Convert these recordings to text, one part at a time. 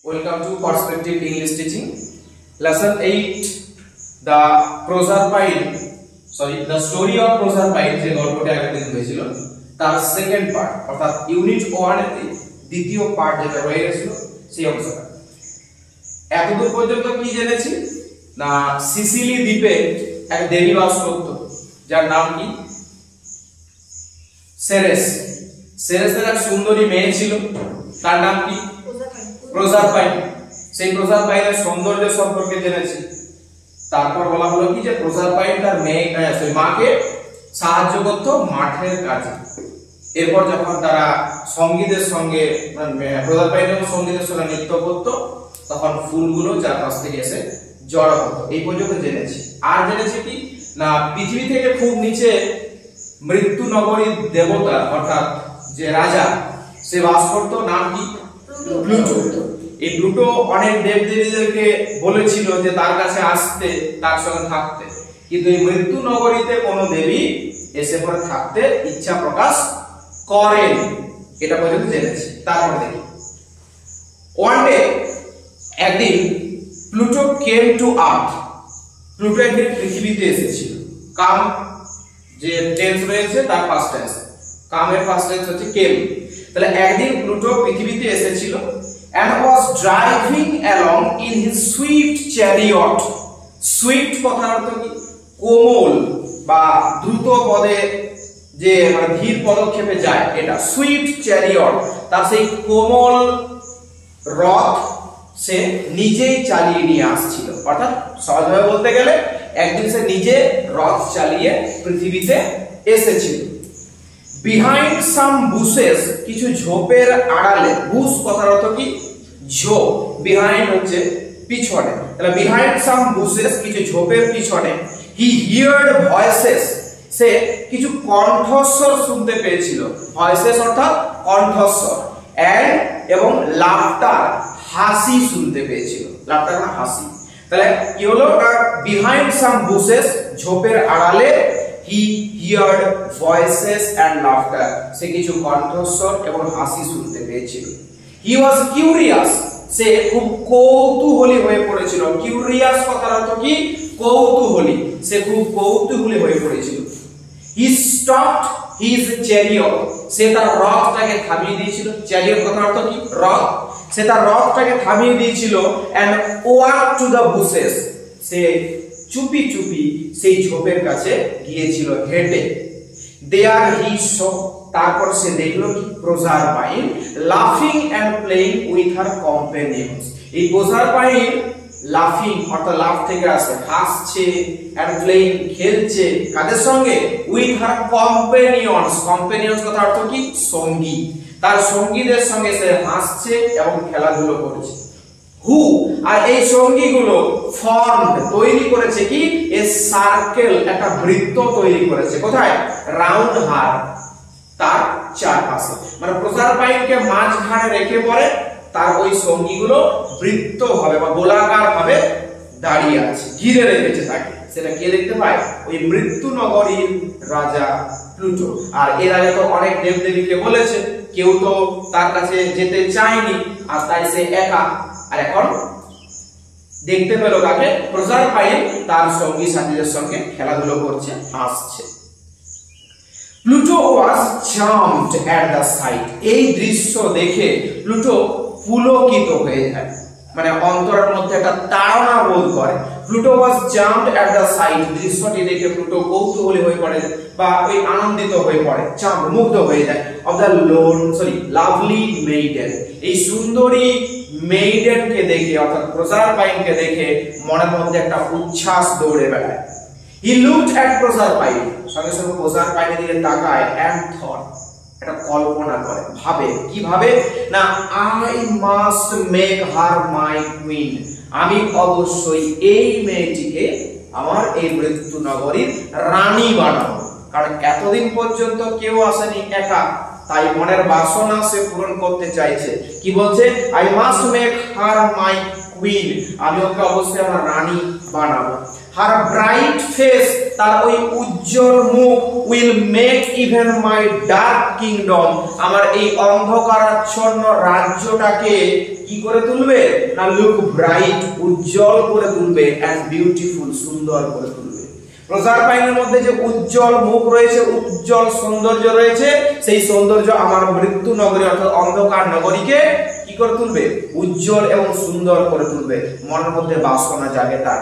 Welcome to Perspective English Teaching. Lesson 8. The story of Proserpine যে গল্পটা একদিন হয়েছিল তার সেকেন্ড পার্ট অর্থাৎ ইউনিট 1 এর দ্বিতীয় পার্ট যেটা রয়ে গেছিল সেই অংশটা। এতদূর পর্যন্ত কি জেনেছি না সিসিলি দ্বীপে এক দেবী বাস করত যার নাম কি সেরেস। সেরেসের এক সুন্দরী মেয়ে ছিল তার নাম কি প্রজারপাইন। সেই প্রজারপাইনের সৌন্দর্য সম্পর্কে জেনেছি। তারপর বলা হলো কি যে প্রজারপাইন তার মাকে সাহায্য করত মাঠের কাজে। এরপর যখন তারা সঙ্গীতের সঙ্গে প্রজারপাইন যখন সঙ্গীতের সঙ্গে নৃত্য করত তখন ফুলগুলো চারপাশ থেকে এসে জড়ো হতো। এই পর্যন্ত জেনেছি। আর জেনেছি কি না পৃথিবী থেকে খুব নিচে মৃত্যু নগরীর দেবতা অর্থাৎ যে রাজা সে বাস করত, নাম কি প্লুটো। এই প্লুটো অনেক দেবদেবীদেরকে বলেছিল যে তার কাছে আসতে, তার সঙ্গে থাকতে, কিন্তু এই মৃত্যু নগরীতে কোনো দেবী এসে পরে থাকতে ইচ্ছা প্রকাশ করেন। এটা পর্যন্ত জেনেছি। তারপর দেখি ওয়ান ডে একদিন Pluto came to earth. Pluto একদিন পৃথিবীতে এসেছিল। কাম যে টেন্স রয়েছে তার ফার্স্ট টেন্স, কামের ফার্স্ট টেন্স হচ্ছে কেম। তাহলে একদিন প্লুটো পৃথিবীতে এসেছিল and was driving along in his swift chariot. Swift কথার অর্থ কি কোমল বা দ্রুত পদে যে মানে ধীর পদক্ষেপে যায়, এটা সুইফট চ্যারিয়ট। তার সেই কোমল রথ সে নিজেই চালিয়ে নিয়ে আসছিল। অর্থাৎ সহজভাবে বলতে গেলে একদিন সে নিজে রথ চালিয়ে পৃথিবীতে এসেছিল। বিহাইন্ড সাম বুশেস, কিছু ঝোপের আড়ালে। বুশ কথার অর্থ কি ঝোপ, বিহাইন্ড হচ্ছে পিছনে। তাহলে বিহাইন্ড সাম বুশেস কিছু ঝোপের পিছনে। হি হিয়ার্ড ভয়েসেস, সে কিছু কণ্ঠস্বর শুনতে পেয়েছিল। ভয়েসেস অর্থাৎ কণ্ঠস্বর। এন্ড এবং লাফটার, হাসি শুনতে পেয়েছিল। লাফটার মানে হাসি। তাহলে কি হলো বিহাইন্ড সাম বুশেস ঝোপের আড়ালে he heard voices and laughter, সে কিছু কণ্ঠস্বর এবং হাসি শুনতে পেয়েছিল। he was curious, সে খুব কৌতূহলী হয়ে পড়েছিল। কিউরিয়াস কথার অর্থ কি কৌতূহলী, সে খুব কৌতূহলী হয়ে পড়েছিল। he stopped his chariot, সে তার রথটাকে থামিয়ে দিয়েছিল। চ্যারিয়ট কথার অর্থ কি রথ। সে তার রথটাকে থামিয়ে দিয়েছিল and walked to the bushes, সে চুপি চুপি সেই ঝোপের কাছে গিয়েছিল হেঁটে। দেয়ার হি সো, তারপর সে দেখলো কি প্রজারপাইন লাফিং এন্ড প্লেইং উইথ হার কম্পেনিয়নস। এই প্রজারপাইন লাফিং অর্থাৎ লাফ থেকে আসে হাসছে, এন্ড প্লেইং খেলছে কাদের সঙ্গে উইথ হার কম্পেনিয়নস। কম্পেনিয়নস কথা অর্থ কি সঙ্গী। তার সঙ্গীদের সঙ্গে সে হাসছে এবং খেলাধুলো করছে। হু, আর এই সঙ্গীগুলো ফর্মড তৈরি করেছে কি এ সার্কেল, একটা বৃত্ত তৈরি করেছে। কোথায় রাউন্ড হার, তার চারপাশে। মানে প্রজারপাইনকে মাঝখানে রেখে পরে তার ওই সঙ্গীগুলো বৃত্ত ভাবে বা গোলাকার ভাবে দাঁড়িয়ে আছে, ঘিরে রেখেছে তাকে। সেটা কে দেখতে পায়? ওই মৃত্যু নগরীর রাজা প্লুটো। আর এর আগে তো অনেক দেবদেবীকে বলেছে, কেউ তো তার কাছে যেতে চায়নি, আর তাই সে একা। আর এখন দেখতে পেল কাকে? প্রজারপাইন তার সঙ্গী সাথীদের সঙ্গে খেলাধুলো করছে, হাসছে। Pluto was charmed at the sight, এই দৃশ্য দেখে প্লুটো পুলকিত হয়ে যায়, মানে অন্তরের মধ্যে একটা তাড়না বোধ করে। Pluto was charmed at the sight, দৃশ্যটি দেখে প্লুটো কৌতূহলী হয়ে পড়ে বা ওই আনন্দিত হয়ে পড়ে, চার্মড মুগ্ধ হয়ে যায়। অফ দ্য লাভলি মেইডেন, এই সুন্দরী মেইডেনকে দেখে অর্থাৎ প্রজারপাইনকে দেখে মনের মধ্যে একটা উচ্ছ্বাস দৌড়ে বেড়ায়। হি লুকড অ্যাট প্রজারপাইন, সঙ্গে সঙ্গে প্রজারপাইনের দিকে তাকায় এন্ড থট, এটা কল্পনা করে, ভাবে। কি ভাবে না I must make her my queen, আমি অবশ্যই এই মেয়েটিকে আমার এই মৃত্যু নগরীর রানী বানাবো। কারণ এতদিন পর্যন্ত কেউ আসেনি একা, তাই মনের বাসনা সে পূরণ করতে চাইছে। কি বলছে? I must make her my queen, আমি ওকে অবশ্যই আমার রানী বানাবো। হার ব্রাইট ফেস, তার ওই উজ্জ্বল মুখ will make even my dark kingdom, আমার এই অন্ধকারাচ্ছন্ন রাজ্যটাকে কি করে তুলবে না লুক ব্রাইট উজ্জ্বল করে তুলবে এন্ড বিউটিফুল সুন্দর করে তুলবে প্রজারপাইনের মধ্যে যে উজ্জ্বল মুখ রয়েছে উজ্জ্বল সৌন্দর্য রয়েছে সেই সৌন্দর্য আমার মৃত্যু নগরী অর্থাৎ অন্ধকার নগরীকে কি করে তুলবে উজ্জ্বল এবং সুন্দর করে তুলবে মনের মধ্যে বাসনা জাগে তার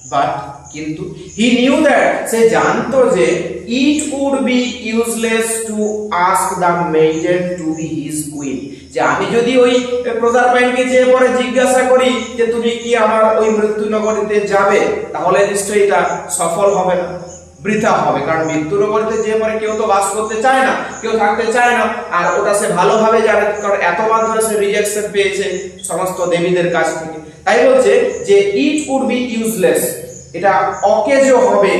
বাট কিন্তু he knew that সে জানতো যে it would be useless to ask the maiden to be his queen যে আমি যদি ওই প্রজারপাইনকে যে পরে জিজ্ঞাসা করি যে তুমি কি আমার ওই মৃত্যু নগরীতে যাবে তাহলে নিশ্চয়ই এটা সফল হবে না বৃথা হবে কারণ মৃত্যু নগরীতে যে পরে কেউ তো বাস করতে চায় না কেউ থাকতে চায় না আর ওটা সে ভালোভাবে জানে কারণ এতবার ধরে সে রিজেকশন পেয়েছে সমস্ত দেবীদের কাছ থেকে তাই বলছে যে it would be useless এটা অকেজ হবে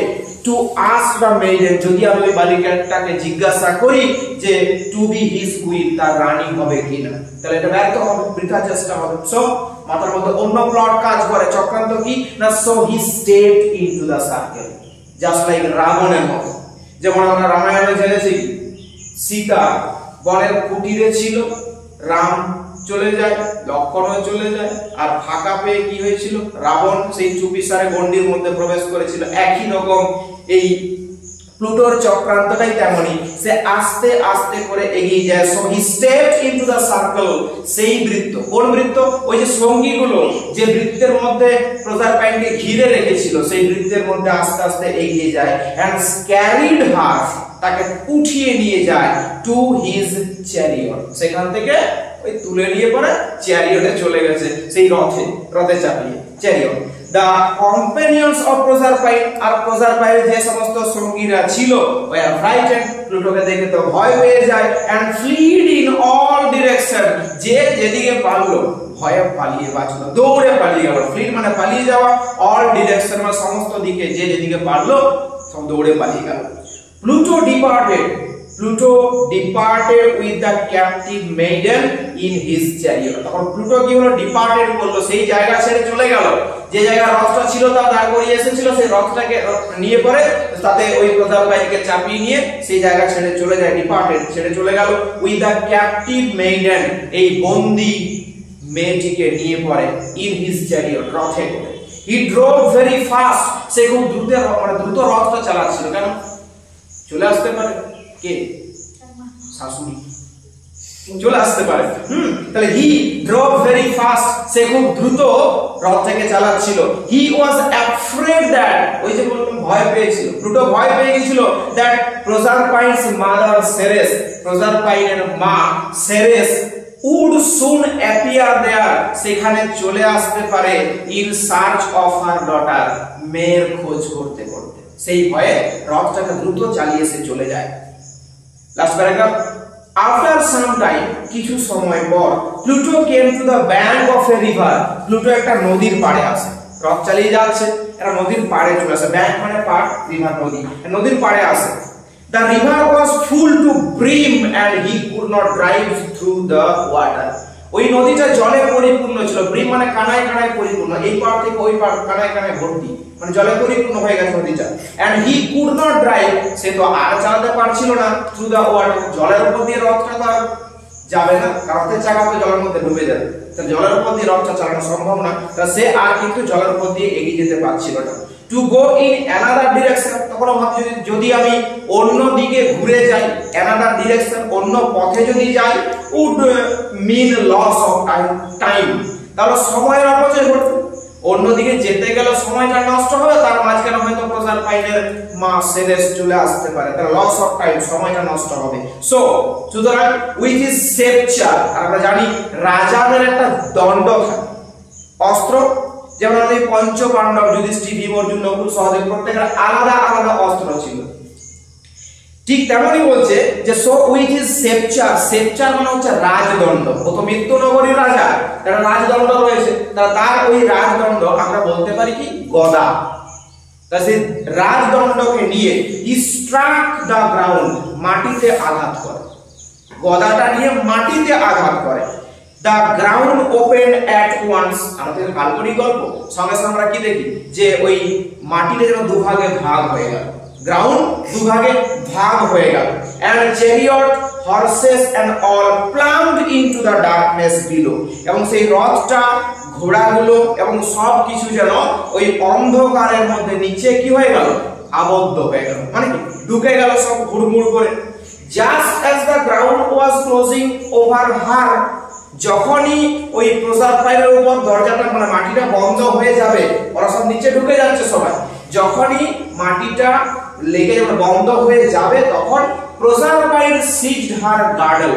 টু আস্ক দ্য মেইডেন যদি আমি ওই বালিকাটাকে জিজ্ঞাসা করি যে টু বি হিজ কুইন তার রানী হবে কিনা তাহলে এটা ব্যর্থ হবে বৃথা চেষ্টা হবে সো মাথার মধ্যে অন্য প্লট কাজ করে চক্রান্ত কি না so he stepped into the circle just like রাবণের মতো যেমন আমরা রামায়ণে জেনেছি সীতা বনের কুটিরে ছিল রাম চলে যায় লক্ষণও চলে যায় আর ফাঁকা পেয়ে কি হয়েছিল রাবণ সেই চুপিসারে গন্ডির মধ্যে প্রবেশ করেছিল একই রকম এই প্লুটোর চক্রান্তটাই তেমনি সে আস্তে আস্তে করে এগিয়ে যায় so he stepped into the circle সেই বৃত্ত কোন বৃত্ত ওই যে সঙ্গীগুলো যে বৃত্তের মধ্যে প্রজারপাইনকে ঘিরে রেখেছিল সেই বৃত্তের মধ্যে আস্তে আস্তে এগিয়ে যায় এন্ড ক্যারিড হার তাকে উঠিয়ে নিয়ে যায় টু হিজ চ্যারিয়ট সেখান থেকে ওই তুলে নিয়ে পরে চ্যারিয়টে চলে গেছে সেই রথে চাপিয়ে chariot the companions of Proserpine আর প্রজারপাইন যে সমস্ত সঙ্গীরা ছিল were frightened প্লুটোকে দেখে তো ভয় পেয়ে যায় and fled in all direction যে যেদিকে পারলো ভয়ে পালিয়ে বাঁচলো দৌড়ে পালিয়ে গেল ফ্লিড মানে পালিয়ে যাওয়া all direction মানে সমস্ত দিকে যে যেদিকে পারলো সব দৌড়ে পালিয়ে গেল Pluto departed with the captive maiden in his chariot তখন প্লুটো কি হলো ডিপার্টেড করলো সেই জায়গা ছেড়ে চলে গেল যে জায়গা রথটা ছিল তা দাঁড় করিয়ে এসেছিল সেই রথটাকে নিয়ে পরে তাতে ওই প্রজারপাইনকে চাপিয়ে নিয়ে সেই জায়গা ছেড়ে চলে যায় ডিপার্টেড ছেড়ে চলে গেল উইথ দ্য ক্যাপটিভ মেইডেন এই বন্দী মেয়েটিকে নিয়ে পরে ইন হিজ চ্যারিয়ট রথে করে হি ড্রোভ ভেরি ফাস্ট সে খুব দ্রুত রথটা চালাচ্ছিল কেন চলে আসতে পারে কে শাশুড়ি চলে আসতে পারে তাহলে হি ড্রোভ ভেরি ফাস্ট সে খুব দ্রুত রথ থেকে চালাচ্ছিল হি ওয়াজ অ্যাফ্রেড দ্যাট ওই যে বললাম ভয় পেয়েছিল প্লুটো ভয় পেয়ে গিয়েছিল দ্যাট প্রজারপাইনস মাদার সেরেস প্রজারপাইনের মা Ceres would soon appear there সেখানে চলে আসতে পারে in search of her daughter মেয়ের খোঁজ করতে করতে সেই ভয়ে রথটাকে দ্রুত চালিয়ে সে চলে যায় last paragraph after some time কিছু সময় পর Pluto came to the bank of a river Pluto একটা নদীর পাড়ে আসে রথ চালিয়ে যাচ্ছে একটা নদীর পাড়ে চলে আসে ব্যাংক মানে পাড় রিভার নদী নদীর পাড়ে আসে The river was full to brim and he could not drive through the water ওই নদীটা জলে পরিপূর্ণ ছিল ব্রিম মানে কানায় কানায় পরিপূর্ণ এই পার থেকে ওই পার কানায় কানায় ভর্তি মানে জলে পরিপূর্ণ হয়ে গেছে নদীটা and he could not drive সে তো আর চালাতে পারছিল না through the water জলের উপর দিয়ে রথটা তো যাবে না রথের চাকা তো জলের মধ্যে ডুবে যাবে তাহলে জলের উপর দিয়ে রথটা চালানো সম্ভব না তা সে আর কিন্তু জলের উপর দিয়ে এগিয়ে যেতে পারছিল না to go in another direction তখন ভাবছি যদি আমি অন্য দিকে ঘুরে যাই another direction অন্য পথে যদি যাই would mean loss of time তাহলে সময়ের অপচয় ঘটবে অন্যদিকে যেতে গেলে সময়টা নষ্ট হবে তার মাঝখানে হয়তো প্রজারপাইনের মা সেরেস চলে আসতে পারে তার লস অফ টাইম সময়টা নষ্ট হবে সো সুতরাং উইথ হিজ সেপচার আমরা জানি রাজাদের একটা দণ্ড থাকে অস্ত্র যেমন আমাদের পঞ্চ পাণ্ডব যুধিষ্ঠির ভীম অর্জুন নকুল সহদেব প্রত্যেকের আলাদা আলাদা অস্ত্র ছিল ঠিক তেমনই বলছে যে সো উইথ হিজ সেপচার মানে হচ্ছে রাজদণ্ড ও তো মৃত্যু নগরীর রাজা তার রাজদণ্ড রয়েছে তার ওই রাজদণ্ড আমরা বলতে পারি কি গদা তাই সেই রাজদণ্ডকে নিয়ে হি স্ট্রাক দ্য গ্রাউন্ড মাটিতে আঘাত করে গদাটা নিয়ে মাটিতে আঘাত করে The ground opened at once আমাদের কাল্পনিক গল্প সঙ্গে সঙ্গে আমরা কি দেখি যে ওই মাটিটা যেন দুভাগে ভাগ হয়ে গেল গ্রাউন্ড দুভাগে ভাগ হয়ে গেল and chariot horses and all plunged into the darkness below এবং সেই রথটা ঘোড়াগুলো এবং সব কিছু যেন ওই অন্ধকারের মধ্যে নিচে কি হয়ে গেল আবদ্ধ হয়ে গেল মানে কি ঢুকে গেল সব হুড়মুড় করে just as the ground was closing over her যখনই ওই প্রসাদ পাইলের উপর দরজাটা মানে মাটিটা বন্ধ হয়ে যাবে ওরা সব নিচে ঢুকে যাচ্ছে সবাই যখনই মাটিটা লেগে যাবে বন্ধ হয়ে যাবে তখন প্রসারপাইন সিজড হার গার্ডেল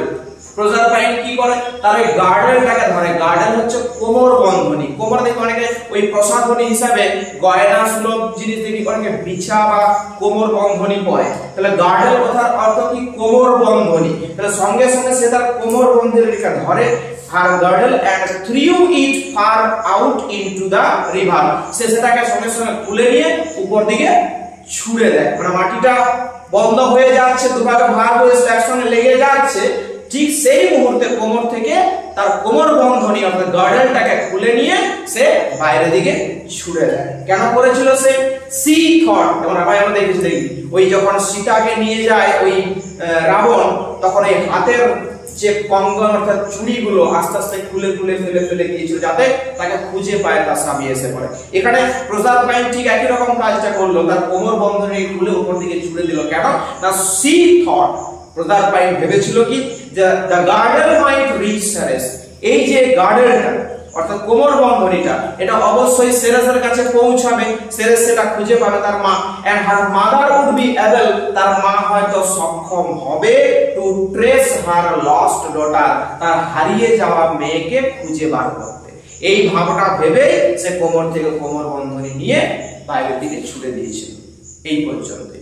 প্রসারপাইন কি করে তার ওই গার্ডেলটাকে ধরে গার্ডেল হচ্ছে কোমর বন্ধনী কোমর দেখে অনেকে ওই প্রসাধনী হিসাবে গয়না সুলভ জিনিস দেখি অনেকে বিছা বা কোমর বন্ধনী পরে তাহলে গার্ডেল কথার অর্থ কি কোমর বন্ধনী তাহলে সঙ্গে সঙ্গে সে তার কোমর বন্ধনীটা ধরে her girdle and threw it far out into the river সে সেটাকে সঙ্গে সঙ্গে খুলে নিয়ে উপর দিকে ছুঁড়ে দেয় মানে মাটিটা বন্ধ হয়ে যাচ্ছে দুভাগে ভাগ হয়ে একসঙ্গে লেগে যাচ্ছে ঠিক সেই মুহূর্তে কোমর থেকে তার কোমর বন্ধনী অর্থাৎ গার্ডেলটাকে খুলে নিয়ে সে বাইরের দিকে ছুঁড়ে দেয় কেন করেছিল সে সি থট যেমন আমরা দেখেছি দেখি ওই যখন সীতাকে নিয়ে যায় ওই রাবণ তখন এই হাতের যে কঙ্গন অর্থাৎ চুড়িগুলো আস্তে আস্তে খুলে খুলে ফেলে গিয়েছিল যাতে তাকে খুঁজে পায় তার স্বামী এসে পড়ে এখানে প্রসারপাইন ঠিক একই রকম কাজটা করলো তার কোমর বন্ধনী খুলে উপর দিকে ছুঁড়ে দিল কেন না সি থট প্রসারপাইন ভেবেছিল কি যে the girdle might reach Ceres এই যে গার্ডেলটা অর্থাৎ কোমর বন্ধনীটা এটা অবশ্যই সেরেসের কাছে পৌঁছাবে সেরেস সেটা খুঁজে পাবে তার মা and her mother would be able তার মা হয়তো সক্ষম হবে to trace her lost daughter তার হারিয়ে যাওয়া মেয়েকে খুঁজে বার করতে এই ভাবনা ভেবে সে কোমর থেকে কোমর বন্ধনী নিয়ে বাইরের দিকে ছুড়ে দিয়েছিল এই পর্যন্ত